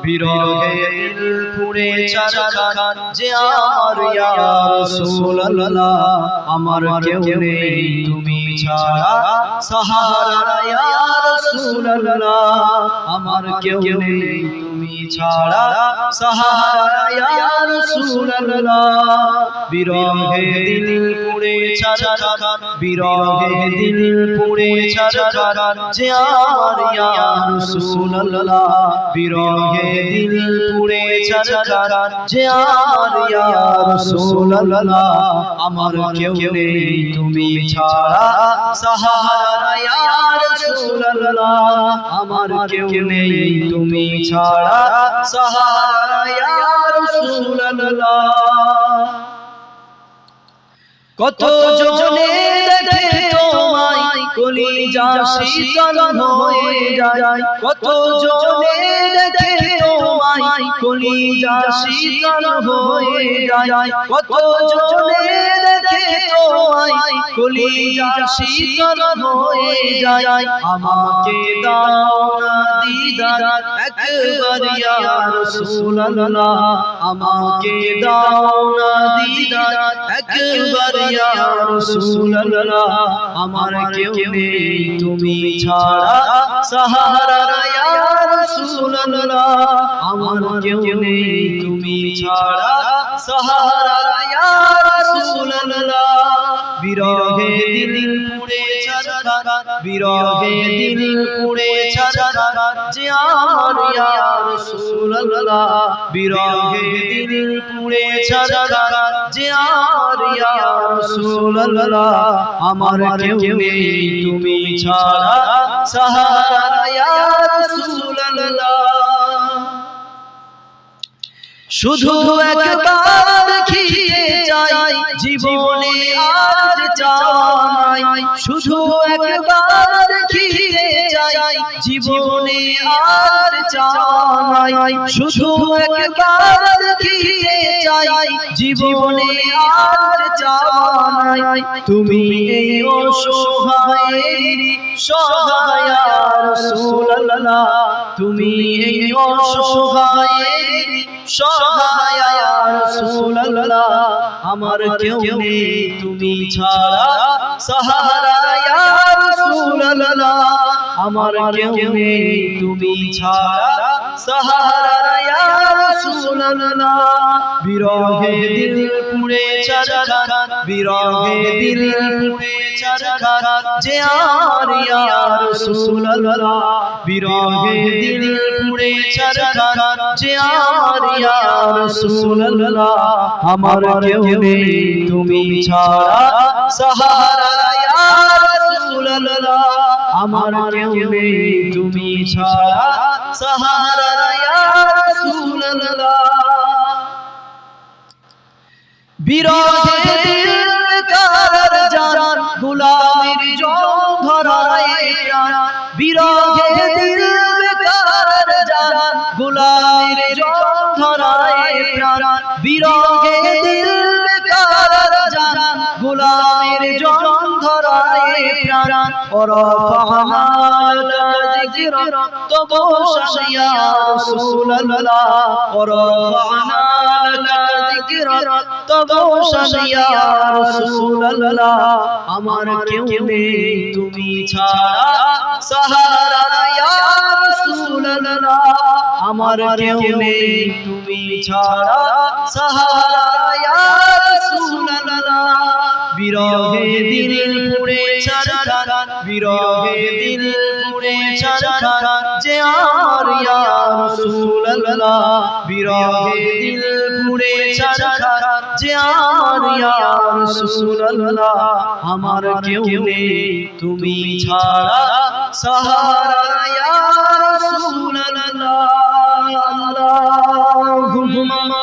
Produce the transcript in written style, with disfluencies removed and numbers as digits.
বিরহে দিল পুড়ে ছারখার যে আমার ইয়া রাসূলুল্লাহ আমার কেউ নেই তুমি ছাড়া সাহারা ইয়া রাসূলুল্লাহ আমার কেউ নেই তুমি ছাড়া সাহারা ইয়া রাসূলুল্লাহ বিরহে দিল পুড়ে ছারখার বিরহে দিল পুড়ে ছারখার যে আমার ইয়া রাসূলুল্লাহ বিরহে দিল পুড়ে ছারখার যে আমার ইয়া রাসূলুল্লাহ আমার কেউ নেই তুমি ছাড়া সাহারা ইয়া রাসূলুল্লাহ আমার কেউ নেই তুমি ছাড়া সাহারা ইয়া রাসূলুল্লাহ কত জনে দেখে তোমায় কলিজা শীতল হয়ে যায় কত জনে দেখে তোমায় কলিজা শীতল হয়ে যায় কত জনে দেখে তোমায় কলিজা শীতল হয়ে যায় আমাকে দাও না দিদার একবার ইয়া রাসূলুল্লাহ আমাকে দাও না দিদার একবার ইয়া রাসূলুল্লাহ আমার কেউ নেই তুমি ছাড়া সাহারা ইয়া রাসূলুল্লাহ আমার কেউ নেই তুমি ছাড়া সাহারা ইয়া রাসূলুল্লাহ বিরহে দিল পুড়ে ছারখার বিরহে দিল পুড়ে ছারখার যে আমার ইয়া রাসূলুল্লাহ বিরহে দিল পুড়ে ছারখার যে আমার ইয়া রাসূলুল্লাহ আমার কেউ নেই তুমি ছাড়া সাহারা ইয়া রাসূলুল্লাহ শুধু একবার খেতে চাই জীবনে আর চাই শুধু একবার খেতে চাই জীবনে আর চাই শুধু একবার খেতে চাই জীবনে আর চাই তুমি এই অসহায়ের সহায় ইয়া রাসূলুল্লাহ তুমি এই অসহায়ের সহায় ইয়া রাসূলুল্লাহ আমার কেউ নেই তুমি ছাড়া সাহারা ইয়া রাসূলুল্লাহ আমার কেউ নেই তুমি ছাড়া সাহারা ইয়া রাসূলুল্লাহ বিরহে দিল পুড়ে ছারখার বিরহে দিল পুড়ে ছারখার যে আমার ইয়া রাসূলুল্লাহ বিরহে দিল পুড়ে ছারখার যে আমার ইয়া রাসূলুল্লাহ আমার কেউ নেই তুমি ছাড়া সাহারা ইয়া রাসূলুল্লাহ আমার কেউ নেই তুমি ছাড়া সাহারা ইয়া রাসূলুল্লাহ বিরহে দিল কারার জান গোলামের জং ধরায় প্রাণ বিরহে দিল কারার জান গোলামের জং ধরায় প্রাণ বিরহে দিল কারার জান গোলামের জং ধরায় প্রাণ ওরফানা যিকরা তবু শাইয়া রাসূলুল্লাহ ওরফানা যিকরা তবু শাইয়া রাসূলুল্লাহ আমার কেউ নেই তুমি ছাড়া সাহারা ইয়া রাসূলুল্লাহ আমার কেউ নেই তুমি ছাড়া সাহারা ইয়া রাসূলুল্লাহ বিরহে দিল পুড়ে ছারখার বিরহে দিল পুড়ে ছারখার যে আমার ইয়া রাসূলুল্লাহ বিরহে দিল পুড়ে ছারখার যে আমার ইয়া রাসূলুল্লাহ আমার কেউ নেই তুমি ছাড়া সাহারা ইয়া রাসূলুল্লাহ আল্লাহুম্মা